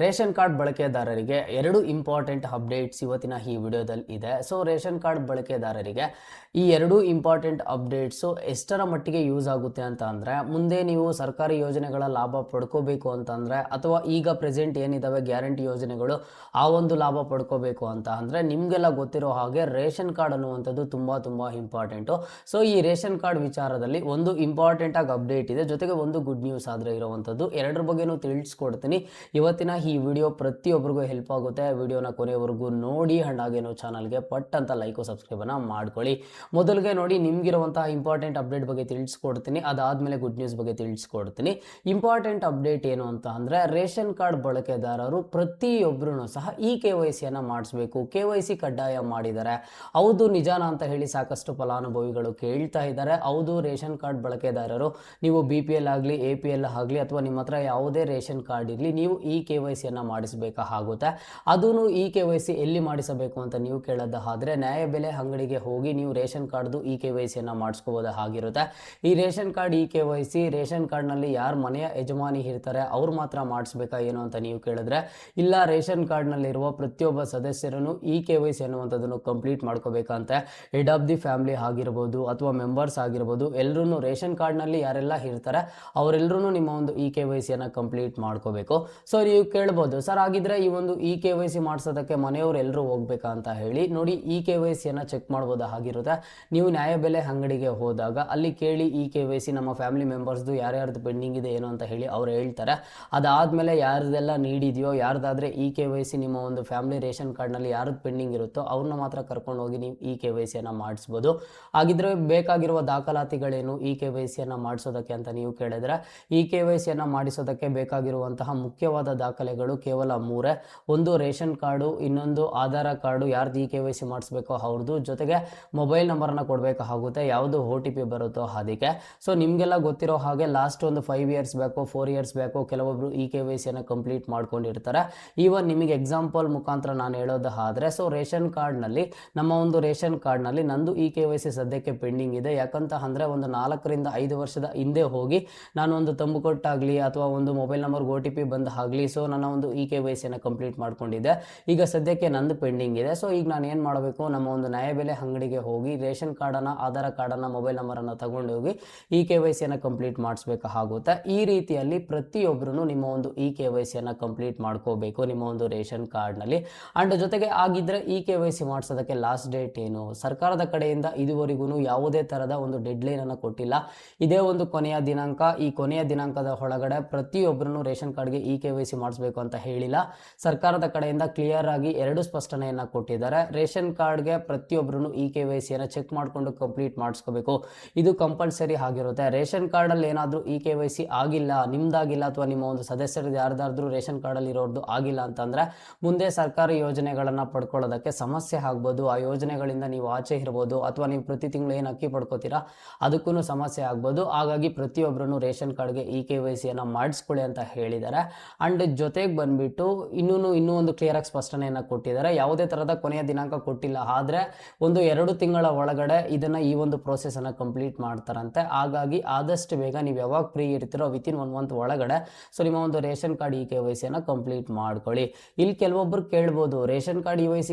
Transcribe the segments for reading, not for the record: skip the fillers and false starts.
Ration card ಬಳಕೆದಾರರಿಗೆ ಎರಡು important updates ಇವತ್ತಿನ ಈ ವಿಡಿಯೋದಲ್ಲಿ ಇದೆ. ಸೊ ರೇಷನ್ ಕಾರ್ಡ್ ಬಳಕೆದಾರರಿಗೆ ಈ ಎರಡು ಇಂಪಾರ್ಟೆಂಟ್ ಅಪ್ಡೇಟ್ಸು ಎಷ್ಟರ ಮಟ್ಟಿಗೆ ಯೂಸ್ ಆಗುತ್ತೆ ಅಂತ ಅಂದರೆ, ಮುಂದೆ ನೀವು ಸರ್ಕಾರಿ ಯೋಜನೆಗಳ ಲಾಭ ಪಡ್ಕೋಬೇಕು ಅಂತಂದರೆ, ಅಥವಾ ಈಗ ಪ್ರೆಸೆಂಟ್ ಏನಿದ್ದಾವೆ ಗ್ಯಾರಂಟಿ ಯೋಜನೆಗಳು ಆ ಒಂದು ಲಾಭ ಪಡ್ಕೋಬೇಕು ಅಂತ ಅಂದರೆ, ನಿಮಗೆಲ್ಲ ಗೊತ್ತಿರೋ ಹಾಗೆ ರೇಷನ್ ಕಾರ್ಡ್ ಅನ್ನುವಂಥದ್ದು ತುಂಬ ಇಂಪಾರ್ಟೆಂಟು. ಸೊ ಈ ರೇಷನ್ ಕಾರ್ಡ್ ವಿಚಾರದಲ್ಲಿ ಒಂದು ಇಂಪಾರ್ಟೆಂಟ್ ಆಗಿ ಅಪ್ಡೇಟ್ ಇದೆ, ಜೊತೆಗೆ ಒಂದು ಗುಡ್ ನ್ಯೂಸ್ ಆದರೆ ಇರುವಂಥದ್ದು. ಎರಡರ ಬಗ್ಗೆನೂ ತಿಳಿಸ್ಕೊಡ್ತೀನಿ ಇವತ್ತಿನ ಈ ವಿಡಿಯೋ. ಪ್ರತಿಯೊಬ್ಬರಿಗೂ ಹೆಲ್ಪ್ ಆಗುತ್ತೆ. ವಿಡಿಯೋನ ಕೊನೆಯವರೆಗೂ ನೋಡಿ, ಹಾಗೇನೋ ಚಾನಲ್ಗೆ ಪಟ್ ಅಂತ ಲೈಕು ಸಬ್ಸ್ಕ್ರೈಬನ್ನು ಮಾಡ್ಕೊಳ್ಳಿ. ಮೊದಲಿಗೆ ನೋಡಿ, ನಿಮ್ಗಿರುವಂತಹ ಇಂಪಾರ್ಟೆಂಟ್ ಅಪ್ಡೇಟ್ ಬಗ್ಗೆ ತಿಳಿಸ್ಕೊಡ್ತೀನಿ, ಅದಾದಮೇಲೆ ಗುಡ್ ನ್ಯೂಸ್ ಬಗ್ಗೆ ತಿಳಿಸ್ಕೊಡ್ತೀನಿ. ಇಂಪಾರ್ಟೆಂಟ್ ಅಪ್ಡೇಟ್ ಏನು ಅಂತ ಅಂದರೆ, ರೇಷನ್ ಕಾರ್ಡ್ ಬಳಕೆದಾರರು ಪ್ರತಿಯೊಬ್ಬರೂ ಸಹ ಈ KYC ಮಾಡಿಸ್ಬೇಕು. KYC ಕಡ್ಡಾಯ ಮಾಡಿದ್ದಾರೆ. ಹೌದು, ನಿಜಾನ ಅಂತ ಹೇಳಿ ಸಾಕಷ್ಟು ಫಲಾನುಭವಿಗಳು ಕೇಳ್ತಾ ಇದ್ದಾರೆ. ಹೌದು, ರೇಷನ್ ಕಾರ್ಡ್ ಬಳಕೆದಾರರು ನೀವು BPL ಆಗಲಿ, APL ಆಗಲಿ, ಅಥವಾ ನಿಮ್ಮ ಹತ್ರ ಯಾವುದೇ ರೇಷನ್ ಕಾರ್ಡ್ ಇರಲಿ, ನೀವು ಈ KYC ಮಾಡಿಸಬೇಕಾಗುತ್ತೆ. ಅದೂ ಈ KYC ಎಲ್ಲಿ ಮಾಡಿಸಬೇಕು ಅಂತ ನೀವು ಕೇಳೋದಾದ್ರೆ, ನ್ಯಾಯಬೆಲೆ ಅಂಗಡಿಗೆ ಹೋಗಿ ನೀವು ರೇಷನ್ ಕಾರ್ಡ್ದು ಈ KYC ಮಾಡಿಸ್ಕೋಬಹುದಾಗಿರುತ್ತೆ. ಈ ರೇಷನ್ ಕಾರ್ಡ್ ಈ KYC ರೇಷನ್ ಕಾರ್ಡ್ನಲ್ಲಿ ಯಾರು ಮನೆಯ ಯಜಮಾನಿ ಇರ್ತಾರೆ ಅವ್ರು ಮಾತ್ರ ಮಾಡಿಸ್ಬೇಕಾ ಏನು ಅಂತ ನೀವು ಕೇಳಿದ್ರೆ, ಇಲ್ಲ, ರೇಷನ್ ಕಾರ್ಡ್ನಲ್ಲಿರುವ ಪ್ರತಿಯೊಬ್ಬ ಸದಸ್ಯರನ್ನು ಈ KYC ಅನ್ನುವಂಥದ್ದನ್ನು ಕಂಪ್ಲೀಟ್ ಮಾಡ್ಕೋಬೇಕಂತೆ. ಹೆಡ್ ಆಫ್ ದಿ ಫ್ಯಾಮಿಲಿ ಆಗಿರ್ಬೋದು ಅಥವಾ ಮೆಂಬರ್ಸ್ ಆಗಿರ್ಬೋದು, ಎಲ್ಲರೂ ರೇಷನ್ ಕಾರ್ಡ್ನಲ್ಲಿ ಯಾರೆಲ್ಲ ಇರ್ತಾರೆ ಅವರೆಲ್ಲರೂ ನಿಮ್ಮ ಒಂದು ಈ KYC ಕಂಪ್ಲೀಟ್ ಮಾಡ್ಕೋಬೇಕು. ಸೊ ನೀವು ಕೇಳ್ಬೋದು, ಸರ್ ಆಗಿದ್ರೆ ಈ ಒಂದು ಈ KYC ಮಾಡಿಸೋದಕ್ಕೆ ಮನೆಯವರು ಎಲ್ಲರೂ ಹೋಗ್ಬೇಕಾ ಅಂತ ಹೇಳಿ. ನೋಡಿ, ಈ KYC ಚೆಕ್ ಮಾಡ್ಬೋದಾಗಿರುತ್ತೆ. ನೀವು ನ್ಯಾಯಬೆಲೆ ಅಂಗಡಿಗೆ ಹೋದಾಗ ಅಲ್ಲಿ ಕೇಳಿ, ಈ KYC ನಮ್ಮ ಫ್ಯಾಮಿಲಿ ಮೆಂಬರ್ಸ್ದು ಯಾರ್ಯಾರ್ದು ಪೆಂಡಿಂಗ್ ಇದೆ ಏನು ಅಂತ ಹೇಳಿ ಅವ್ರು ಹೇಳ್ತಾರೆ. ಅದಾದಮೇಲೆ ಯಾರ್ದೆಲ್ಲ ನೀಡಿದೆಯೋ, ಯಾರ್ದಾದ್ರೆ ಈ KYC ನಿಮ್ಮ ಒಂದು ಫ್ಯಾಮಿಲಿ ರೇಷನ್ ಕಾರ್ಡ್ನಲ್ಲಿ ಯಾರ್ದು ಪೆಂಡಿಂಗ್ ಇರುತ್ತೋ ಅವ್ರನ್ನ ಮಾತ್ರ ಕರ್ಕೊಂಡು ಹೋಗಿ ನೀವು ಈ KYC ಮಾಡಿಸ್ಬೋದು. ಹಾಗಿದ್ರೆ ಬೇಕಾಗಿರುವ ದಾಖಲಾತಿಗಳೇನು ಈ KYC ಮಾಡಿಸೋದಕ್ಕೆ ಅಂತ ನೀವು ಕೇಳಿದ್ರೆ, ಈ KYC ಮಾಡಿಸೋದಕ್ಕೆ ಬೇಕಾಗಿರುವಂತಹ ಮುಖ್ಯವಾದ ದಾಖಲೆಗಳು ಕೇವಲ ಮೂರೇ. ಒಂದು ರೇಷನ್ ಕಾರ್ಡು, ಇನ್ನೊಂದು ಆಧಾರ ಕಾರ್ಡು, ಯಾರ್ದು ಈ KYC ಮಾಡಿಸ್ಬೇಕೋ ಅವ್ರದ್ದು, ಜೊತೆಗೆ ಮೊಬೈಲ್ ನಂಬರನ್ನು ಕೊಡಬೇಕಾಗುತ್ತೆ, ಯಾವುದು OTP ಬರುತ್ತೋ ಅದಕ್ಕೆ. ಸೊ ನಿಮಗೆಲ್ಲ ಗೊತ್ತಿರೋ ಹಾಗೆ ಲಾಸ್ಟ್ ಒಂದು 5 ಇಯರ್ಸ್ ಬೇಕು, 4 ಇಯರ್ಸ್ ಬೇಕು, ಕೆಲವೊಬ್ರು ಈ KYC ಕಂಪ್ಲೀಟ್ ಮಾಡ್ಕೊಂಡಿರ್ತಾರೆ. ಈವನ್ ನಿಮಗೆ ಎಕ್ಸಾಂಪಲ್ ಮುಖಾಂತರ ನಾನು ಹೇಳೋದಾದ್ರೆ, ಸೊ ರೇಷನ್ ಕಾರ್ಡ್ನಲ್ಲಿ, ನಮ್ಮ ಒಂದು ರೇಷನ್ ಕಾರ್ಡ್ನಲ್ಲಿ ನಂದು ಈ KYC ಸದ್ಯಕ್ಕೆ ಪೆಂಡಿಂಗ್ ಇದೆ. ಯಾಕಂತ ಅಂದರೆ, ಒಂದು 4 ರಿಂದ 5 ವರ್ಷದ ಹಿಂದೆ ಹೋಗಿ ನಾನು ಒಂದು ತಂಬು ಕೊಟ್ಟಾಗಲಿ ಅಥವಾ ಒಂದು ಮೊಬೈಲ್ ನಂಬರ್ಗೆ OTP ಬಂದ ಆಗಲಿ, ಸೊ ನನ್ನ ಒಂದು ಈ KYC ಕಂಪ್ಲೀಟ್ ಮಾಡ್ಕೊಂಡಿದ್ದೆ. ಈಗ ಸದ್ಯಕ್ಕೆ ನಂದು ಪೆಂಡಿಂಗ್ ಇದೆ. ಸೊ ಈಗ ನಾನು ಏನು ಮಾಡಬೇಕು, ನಮ್ಮ ಒಂದು ನ್ಯಾಯಬೆಲೆ ಅಂಗಡಿಗೆ ಹೋಗಿ ರೇಷನ್ ಕಾರ್ಡನ್ನು, ಆಧಾರ ಕಾರ್ಡನ್ನು, ಮೊಬೈಲ್ ನಂಬರನ್ನು ತಗೊಂಡೋಗಿ ಈ KYC ಕಂಪ್ಲೀಟ್ ಮಾಡಿಸ್ಬೇಕಾಗುತ್ತೆ. ಈ ರೀತಿಯಲ್ಲಿ ಪ್ರತಿಯೊಬ್ಬರೂ ನಿಮ್ಮ ಒಂದು ಈ KYC ಕಂಪ್ಲೀಟ್ ಮಾಡ್ಕೋಬೇಕು ನಿಮ್ಮ ಒಂದು ರೇಷನ್ ಕಾರ್ಡ್ನಲ್ಲಿ. ಆ್ಯಂಡ್ ಜೊತೆಗೆ ಆಗಿದ್ದರೆ ಈ KYC ಮಾಡಿಸೋದಕ್ಕೆ ಲಾಸ್ಟ್ ಡೇಟ್ ಏನು, ಸರ್ಕಾರದ ಕಡೆಯಿಂದ ಇದುವರೆಗೂ ಯಾವುದೇ ಥರದ ಒಂದು ಡೆಡ್ಲೈನನ್ನು ಕೊಟ್ಟಿಲ್ಲ. ಇದೇ ಒಂದು ಕೊನೆಯ ದಿನಾಂಕ. ಈ ಕೊನೆಯ ದಿನಾಂಕದ ಒಳಗಡೆ ಪ್ರತಿಯೊಬ್ಬರೂ ರೇಷನ್ ಕಾರ್ಡ್ಗೆ ಈ KYC ಮಾಡಿಸ್ಬೇಕು ಅಂತ ಹೇಳಿಲ್ಲ. ಸರ್ಕಾರದ ಕಡೆಯಿಂದ ಕ್ಲಿಯರ್ ಆಗಿ ಎರಡು ಸ್ಪಷ್ಟನೆಯನ್ನು ಕೊಟ್ಟಿದ್ದಾರೆ. ರೇಷನ್ ಕಾರ್ಡ್ಗೆ ಪ್ರತಿಯೊಬ್ಬರೂ ಈ KYC ಚೆಕ್ ಮಾಡಿಕೊಂಡು ಕಂಪ್ಲೀಟ್ ಮಾಡಿಸ್ಕೋಬೇಕು. ಇದು ಕಂಪಲ್ಸರಿ ಆಗಿರುತ್ತೆ. ರೇಷನ್ ಕಾರ್ಡಲ್ಲಿ ಏನಾದರೂ ಈ KYC ಆಗಿಲ್ಲ, ನಿಮ್ದಾಗಿಲ್ಲ, ಅಥವಾ ನಿಮ್ಮ ಒಂದು ಸದಸ್ಯರದ್ದು ಯಾರ್ದಾದ್ರೂ ರೇಷನ್ ಕಾರ್ಡಲ್ಲಿ ಇರೋರ್ದು ಆಗಿಲ್ಲ ಅಂತಂದರೆ, ಮುಂದೆ ಸರ್ಕಾರಿ ಯೋಜನೆಗಳನ್ನು ಪಡ್ಕೊಳ್ಳೋದಕ್ಕೆ ಸಮಸ್ಯೆ ಆಗ್ಬೋದು. ಆ ಯೋಜನೆಗಳಿಂದ ನೀವು ಆಚೆ ಇರ್ಬೋದು, ಅಥವಾ ನೀವು ಪ್ರತಿ ತಿಂಗಳು ಏನು ಅಕ್ಕಿ ಪಡ್ಕೋತೀರಾ ಅದಕ್ಕೂ ಸಮಸ್ಯೆ ಆಗ್ಬೋದು. ಹಾಗಾಗಿ ಪ್ರತಿಯೊಬ್ಬರೂ ರೇಷನ್ ಕಾರ್ಡ್ಗೆ ಈ KYC ಮಾಡಿಸ್ಕೊಳ್ಳಿ ಅಂತ ಹೇಳಿದ್ದಾರೆ. ಆ್ಯಂಡ್ ಜೊತೆಗೆ ಬಂದುಬಿಟ್ಟು ಇನ್ನೂ ಒಂದು ಕ್ಲಿಯರಾಗಿ ಸ್ಪಷ್ಟನೆಯನ್ನು ಕೊಟ್ಟಿದ್ದಾರೆ. ಯಾವುದೇ ಥರದ ಕೊನೆಯ ದಿನಾಂಕ ಕೊಟ್ಟಿಲ್ಲ, ಆದರೆ ಒಂದು 2 ತಿಂಗಳ ಒಳಗಡೆ ಇದನ್ನು, ಈ ಒಂದು ಪ್ರೋಸೆಸನ್ನು ಕಂಪ್ಲೀಟ್ ಮಾಡ್ತಾರಂತೆ. ಹಾಗಾಗಿ ಆದಷ್ಟು ಬೇಗ ನೀವು ಯಾವಾಗ ಫ್ರೀ ಇರ್ತೀರೋ ವಿತಿನ್ 1 ಮಂತ್ ಒಳಗಡೆ ಸೊ ನಿಮ್ಮ ಒಂದು ರೇಷನ್ ಕಾರ್ಡ್ ಈ KYC ಕಂಪ್ಲೀಟ್ ಮಾಡ್ಕೊಳ್ಳಿ. ಇಲ್ಲಿ ಕೆಲವೊಬ್ಬರು ಕೇಳ್ಬೋದು, ರೇಷನ್ ಕಾರ್ಡ್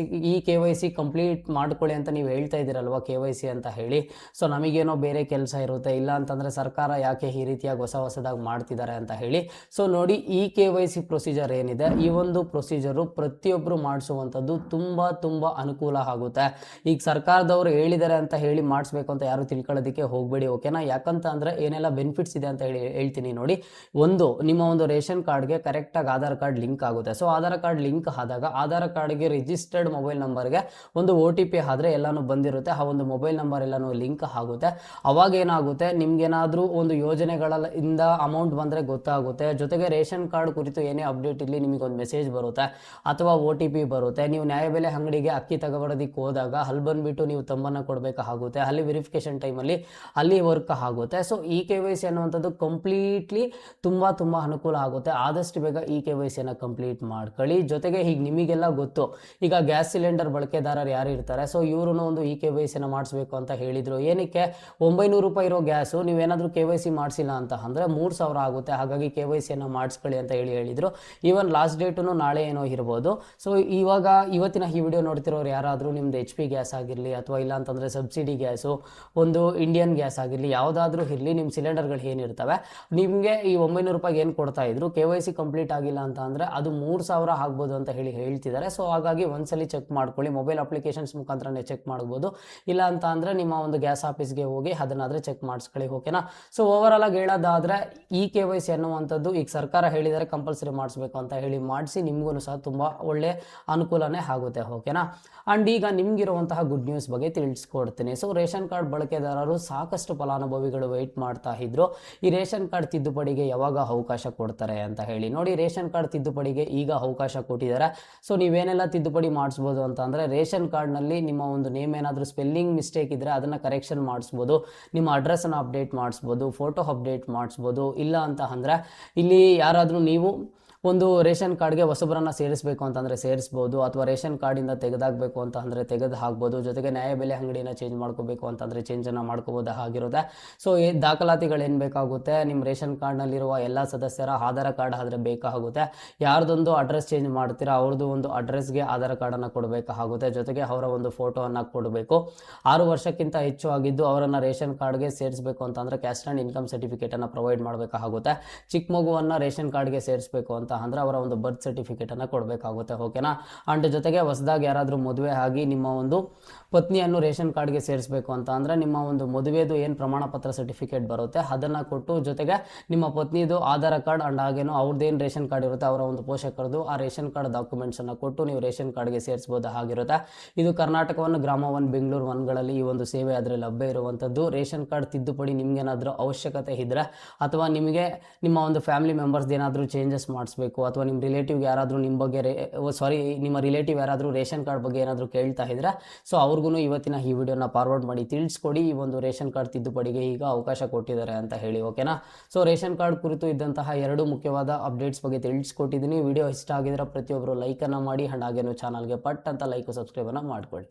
ಈ KYC ಕಂಪ್ಲೀಟ್ ಮಾಡ್ಕೊಳ್ಳಿ ಅಂತ ನೀವು ಹೇಳ್ತಾ ಇದ್ದೀರಲ್ವ KYC ಅಂತ ಹೇಳಿ. ಸೊ ನಮಗೇನೋ ಬೇರೆ ಕೆಲಸ ಇರುತ್ತೆ, ಇಲ್ಲ ಅಂತಂದರೆ ಸರ್ಕಾರ ಯಾಕೆ ಈ ರೀತಿಯಾಗಿ ಹೊಸದಾಗಿ ಮಾಡ್ತಿದ್ದಾರೆ ಅಂತ ಹೇಳಿ. ಸೊ ನೋಡಿ, ಈ KYC ಪ್ರೊಸೀಜರ್ ಏನಿದೆ, ಈ ಒಂದು ಪ್ರೊಸೀಜರು ಪ್ರತಿಯೊಬ್ಬರು ಮಾಡಿಸುವಂಥದ್ದು ತುಂಬ ಅನುಕೂಲ ಆಗುತ್ತೆ. ಈಗ ಸರ್ಕಾರದವರು ಹೇಳಿದ್ದಾರೆ ಅಂತ ಹೇಳಿ ಮಾಡಿಸ್ಬೇಕು ಅಂತ ಯಾರು ತಿಳ್ಕೊಳ್ಳೋದಕ್ಕೆ ಹೋಗಬೇಡಿ, ಓಕೆನಾ? ಯಾಕಂತ ಅಂದರೆ ಏನೆಲ್ಲ ಬೆನಿಫಿಟ್ಸ್ ಇದೆ ಅಂತ ಹೇಳ್ತೀನಿ ನೋಡಿ. ಒಂದು, ನಿಮ್ಮ ಒಂದು ರೇಷನ್ ಕಾರ್ಡ್ಗೆ ಕರೆಕ್ಟಾಗಿ ಆಧಾರ್ ಕಾರ್ಡ್ ಲಿಂಕ್ ಆಗುತ್ತೆ. ಸೊ ಆಧಾರ್ ಕಾರ್ಡ್ ಲಿಂಕ್ ಆದಾಗ ಆಧಾರ್ ಕಾರ್ಡ್ಗೆ ರಿಜಿಸ್ಟರ್ಡ್ ಮೊಬೈಲ್ ನಂಬರ್ಗೆ ಒಂದು OTP ಆದರೆ ಎಲ್ಲನೂ ಬಂದಿರುತ್ತೆ. ಆ ಒಂದು ಮೊಬೈಲ್ ನಂಬರ್ ಎಲ್ಲನೂ ಲಿಂಕ್ ಆಗುತ್ತೆ. ಅವಾಗ ಏನಾಗುತ್ತೆ, ನಿಮ್ಗೇನಾದರೂ ಒಂದು ಯೋಜನೆಗಳಿಂದ ಅಮೌಂಟ್ ಬಂದರೆ ಗೊತ್ತಾಗುತ್ತೆ. ಜೊತೆಗೆ ರೇಷನ್ ಕಾರ್ಡ್ ಕುರಿತು ಏನೇ ಅಪ್ಡೇಟ್ ಇರಲಿ ನಿಮಗೊಂದು ಮೆಸೇಜ್ ಬರುತ್ತೆ ಅಥವಾ OTP ಬರುತ್ತೆ. ನೀವು ನ್ಯಾಯಬೆಲೆ ಅಂಗಡಿಗೆ ಅಕ್ಕಿ ತಗೊಬರೋದಕ್ಕೆ ಹೋದಾಗ ಅಲ್ಲಿ ಬಂದುಬಿಟ್ಟು ನೀವು ತಂಬನ್ನು ಕೊಡಬೇಕಾಗುತ್ತೆ. ಅಲ್ಲಿ ವೆರಿಫಿಕೇಷನ್ ಟೈಮಲ್ಲಿ ಅಲ್ಲಿ ವರ್ಕ್ ಆಗುತ್ತೆ. ಸೊ ಈ KYC ಅನ್ನುವಂಥದ್ದು ಕಂಪ್ಲೀಟ್ಲಿ ತುಂಬ ಅನುಕೂಲ ಆಗುತ್ತೆ. ಆದಷ್ಟು ಬೇಗ ಈ KYC ಕಂಪ್ಲೀಟ್ ಮಾಡ್ಕೊಳ್ಳಿ. ಜೊತೆಗೆ ಈಗ ನಿಮಗೆಲ್ಲ ಗೊತ್ತು, ಈಗ ಗ್ಯಾಸ್ ಸಿಲಿಂಡರ್ ಬಳಕೆದಾರರು ಯಾರು ಇರ್ತಾರೆ, ಸೊ ಇವರು ಒಂದು ಈ KYC ಮಾಡಿಸ್ಬೇಕು ಅಂತ ಹೇಳಿದರು. ಏನಕ್ಕೆ, 900 ರೂಪಾಯಿ ಇರೋ ಗ್ಯಾಸು ನೀವೇನಾದರೂ KYC ಮಾಡಿಸಿಲ್ಲ ಅಂತ ಅಂದರೆ 3000 ಆಗುತ್ತೆ. ಹಾಗಾಗಿ KYC ಮಾಡಿಸ್ಕೊಳ್ಳಿ ಅಂತ ಹೇಳಿದರು. ಈವನ್ ಲಾಸ್ಟ್ ಡೇಟು ನಾಳೆ ಏನೋ ಇರ್ಬೋದು. ಸೊ ಇವಾಗ ಇವತ್ತಿನ ಈ ವಿಡಿಯೋ ನೋಡ್ತಿರೋರು ಯಾರಾದರೂ ನಿಮ್ದು HP ಗ್ಯಾಸ್ ಆಗಿರಲಿ ಅಥವಾ ಇಲ್ಲ ಅಂತಂದರೆ ಸಬ್ಸಿಡಿ ಗ್ಯಾಸು, ಒಂದು ಇಂಡಿಯನ್ ಗ್ಯಾಸ್ ಆಗಿರಲಿ, ಯಾವುದಾದ್ರೂ ಇರಲಿ, ನಿಮ್ಮ ಸಿಲಿಂಡರ್ಗಳು ಏನಿರ್ತವೆ ನಿಮಗೆ ಈ 900 ರೂಪಾಯಿಗೆ ಏನು ಕೊಡ್ತಾ ಇದ್ರು, KYC ಕಂಪ್ಲೀಟ್ ಆಗಿಲ್ಲ ಅಂತ ಅಂದರೆ ಅದು 3000 ಆಗ್ಬೋದು ಅಂತ ಹೇಳ್ತಿದ್ದಾರೆ. ಸೊ ಹಾಗಾಗಿ ಒಂದ್ಸಲಿ ಚೆಕ್ ಮಾಡ್ಕೊಳ್ಳಿ, ಮೊಬೈಲ್ ಅಪ್ಲಿಕೇಶನ್ಸ್ ಮುಖಾಂತರನೇ ಚೆಕ್ ಮಾಡ್ಬೋದು. ಇಲ್ಲ ಅಂತ ಅಂದರೆ ನಿಮ್ಮ ಒಂದು ಗ್ಯಾಸ್ ಆಫೀಸ್ಗೆ ಹೋಗಿ ಅದನ್ನಾದರೆ ಚೆಕ್ ಮಾಡಿಸ್ಕೊಳ್ಳಿ, ಓಕೆನಾ. ಸೊ ಓವರಾಲ್ ಆಗಿ ಹೇಳೋದಾದರೆ ಈ KYC ಅನ್ನುವಂಥದ್ದು ಈಗ ಸರ್ಕಾರ ಹೇಳಿದರೆ ಕಂಪಲ್ಸರಿ ಮಾಡಿಸ್ಬೇಕು ಅಂತ ಹೇಳಿ ಮಾಡಿಸಿ ನಿಮಗೂ ಸಹ ತುಂಬ ಒಳ್ಳೆ ಅನುಕೂಲನೇ ಆಗುತ್ತೆ, ಓಕೆನಾ. ಆ್ಯಂಡ್ ಈಗ ನಿಮಗಿರುವಂತಹ ಗುಡ್ ನ್ಯೂಸ್ ಬಗ್ಗೆ ತಿಳಿಸ್ಕೊಡ್ತೀನಿ. ಸೊ ರೇಷನ್ ಕಾರ್ಡ್ ಬಳಕೆದಾರರು ಸಾಕಷ್ಟು ಫಲಾನುಭವಿಗಳು ವೆಯ್ಟ್ ಮಾಡ್ತಾ ಇದ್ರು, ಈ ರೇಷನ್ ಕಾರ್ಡ್ ತಿದ್ದುಪಡಿಗೆ ಯಾವಾಗ ಅವಕಾಶ ಕೊಡ್ತಾರೆ ಅಂತ ಹೇಳಿ. ನೋಡಿ, ರೇಷನ್ ಕಾರ್ಡ್ ತಿದ್ದುಪಡಿಗೆ ಈಗ ಅವಕಾಶ ಕೊಟ್ಟಿದ್ದಾರೆ. ಸೊ ನೀವೇನೆಲ್ಲ ತಿದ್ದುಪಡಿ ಮಾಡಿಸ್ಬೋದು ಅಂತ ಅಂದರೆ, ರೇಷನ್ ಕಾರ್ಡ್ನಲ್ಲಿ ನಿಮ್ಮ ಒಂದು ನೇಮ್ ಏನಾದರೂ ಸ್ಪೆಲ್ಲಿಂಗ್ ಮಿಸ್ಟೇಕ್ ಇದ್ದರೆ ಅದನ್ನು ಕರೆಕ್ಷನ್ ಮಾಡಿಸ್ಬೋದು, ನಿಮ್ಮ ಅಡ್ರೆಸ್ಸನ್ನು ಅಪ್ಡೇಟ್ ಮಾಡಿಸ್ಬೋದು, ಫೋಟೋ ಅಪ್ಡೇಟ್ ಮಾಡಿಸ್ಬೋದು. ಇಲ್ಲ ಅಂತ ಅಂದರೆ ಇಲ್ಲಿ ಯಾರಾದರೂ ನೀವು ಒಂದು ರೇಷನ್ ಕಾರ್ಡ್ಗೆ ಹೊಸಬರನ್ನು ಸೇರಿಸಬೇಕು ಅಂತಂದರೆ ಸೇರಿಸ್ಬೋದು, ಅಥವಾ ರೇಷನ್ ಕಾರ್ಡಿಂದ ತೆಗೆದಾಗಬೇಕು ಅಂತ ಅಂದರೆ ತೆಗೆದು ಹಾಕ್ಬೋದು. ಜೊತೆಗೆ ನ್ಯಾಯಬೆಲೆ ಅಂಗಡಿನ ಚೇಂಜ್ ಮಾಡ್ಕೋಬೇಕು ಅಂತಂದರೆ ಚೇಂಜನ್ನು ಮಾಡ್ಕೋಬೋದು ಆಗಿರುತ್ತೆ. ಸೊ ದಾಖಲಾತಿಗಳೇನು ಬೇಕಾಗುತ್ತೆ, ನಿಮ್ಮ ರೇಷನ್ ಕಾರ್ಡ್ನಲ್ಲಿರುವ ಎಲ್ಲ ಸದಸ್ಯರ ಆಧಾರ್ ಕಾರ್ಡ್ ಆದರೆ ಬೇಕಾಗುತ್ತೆ. ಯಾರ್ದೊಂದು ಅಡ್ರೆಸ್ ಚೇಂಜ್ ಮಾಡ್ತೀರಾ ಅವ್ರದ್ದು ಒಂದು ಅಡ್ರೆಸ್ಗೆ ಆಧಾರ್ ಕಾರ್ಡನ್ನು ಕೊಡಬೇಕಾಗುತ್ತೆ. ಜೊತೆಗೆ ಅವರ ಒಂದು ಫೋಟೋವನ್ನು ಕೊಡಬೇಕು. 6 ವರ್ಷಕ್ಕಿಂತ ಹೆಚ್ಚು ಆಗಿದ್ದು ಅವರನ್ನು ರೇಷನ್ ಕಾರ್ಡ್ಗೆ ಸೇರಿಸಬೇಕು ಅಂತಂದರೆ ಕ್ಯಾಸ್ಟ್ ಆ್ಯಂಡ್ ಇನ್ಕಮ್ ಸರ್ಟಿಫಿಕೇಟನ್ನು ಪ್ರೊವೈಡ್ ಮಾಡಬೇಕಾಗುತ್ತೆ. ಚಿಕ್ಕ ಮಗುವನ್ನು ರೇಷನ್ ಕಾರ್ಡ್ಗೆ ಸೇರಿಸಬೇಕು ಅಂತ ಅಂದರೆ ಅವರ ಒಂದು ಬರ್ತ್ ಸರ್ಟಿಫಿಕೇಟನ್ನು ಕೊಡಬೇಕಾಗುತ್ತೆ, ಓಕೆನಾ. ಆ್ಯಂಡ್ ಜೊತೆಗೆ ಹೊಸದಾಗಿ ಯಾರಾದರೂ ಮದುವೆ ಆಗಿ ನಿಮ್ಮ ಒಂದು ಪತ್ನಿಯನ್ನು ರೇಷನ್ ಕಾರ್ಡ್ಗೆ ಸೇರಿಸಬೇಕು ಅಂತ ಅಂದರೆ ನಿಮ್ಮ ಒಂದು ಮದುವೆದು ಏನು ಪ್ರಮಾಣ ಪತ್ರ ಸರ್ಟಿಫಿಕೇಟ್ ಬರುತ್ತೆ ಅದನ್ನು ಕೊಟ್ಟು, ಜೊತೆಗೆ ನಿಮ್ಮ ಪತ್ನಿದು ಆಧಾರ್ ಕಾರ್ಡ್ ಆ್ಯಂಡ್ ಹಾಗೇನು ಅವ್ರದ್ದೇನು ರೇಷನ್ ಕಾರ್ಡ್ ಇರುತ್ತೆ ಅವರ ಒಂದು ಪೋಷಕರದು ಆ ರೇಷನ್ ಕಾರ್ಡ್ ಡಾಕ್ಯುಮೆಂಟ್ಸನ್ನು ಕೊಟ್ಟು ನೀವು ರೇಷನ್ ಕಾರ್ಡ್ಗೆ ಸೇರಿಸ್ಬೋದು ಆಗಿರುತ್ತೆ. ಇದು ಕರ್ನಾಟಕವನ್ನು ಗ್ರಾಮ 1, ಬೆಂಗಳೂರು 1ಗಳಲ್ಲಿ ಈ ಒಂದು ಸೇವೆ ಆದರೆ ಲಭ್ಯ ಇರುವಂಥದ್ದು. ರೇಷನ್ ಕಾರ್ಡ್ ತಿದ್ದುಪಡಿ ನಿಮಗೇನಾದರೂ ಅವಶ್ಯಕತೆ ಇದ್ದರೆ, ಅಥವಾ ನಿಮಗೆ ನಿಮ್ಮ ಒಂದು ಫ್ಯಾಮಿಲಿ ಮೆಂಬರ್ಸ್ ಏನಾದರೂ ಚೇಂಜಸ್ ಮಾಡಿಸ್ಬೇಕು, ಅಥವಾ ನಿಮ್ಮ ರಿಲೇಟಿವ್ಗೆ ಯಾರಾದರೂ ನಿಮ್ಮ ಬಗ್ಗೆ ನಿಮ್ಮ ರಿಲೇಟಿವ್ ಯಾರಾದರೂ ರೇಷನ್ ಕಾರ್ಡ್ ಬಗ್ಗೆ ಏನಾದರೂ ಕೇಳ್ತಾ ಇದ್ರೆ, ಸೊ ಅವ್ರಿಗೂ ಇವತ್ತಿನ ಈ ವಿಡಿಯೋನ ಫಾರ್ವರ್ಡ್ ಮಾಡಿ ತಿಳಿಸ್ಕೊಡಿ, ಈ ಒಂದು ರೇಷನ್ ಕಾರ್ಡ್ ತಿದ್ದುಪಡಿಗೆ ಈಗ ಅವಕಾಶ ಕೊಟ್ಟಿದ್ದಾರೆ ಅಂತ ಹೇಳಿ, ಓಕೆನಾ. ಸೊ ರೇಷನ್ ಕಾರ್ಡ್ ಕುರಿತು ಇದ್ದಂತಹ 2 ಮುಖ್ಯವಾದ ಅಪ್ಡೇಟ್ಸ್ ಬಗ್ಗೆ ತಿಳಿಸ್ಕೊಟ್ಟಿದ್ದೀನಿ. ವಿಡಿಯೋ ಇಷ್ಟ ಆಗಿದ್ರೆ ಪ್ರತಿಯೊಬ್ಬರು ಲೈಕನ್ನು ಮಾಡಿ, ಆ್ಯಂಡ್ ಹಾಗೇನು ಚಾನಲ್ಗೆ ಪಟ್ ಅಂತ ಲೈಕ್ ಸಬ್ಸ್ಕ್ರೈಬನ್ನು ಮಾಡ್ಕೊಳ್ಳಿ.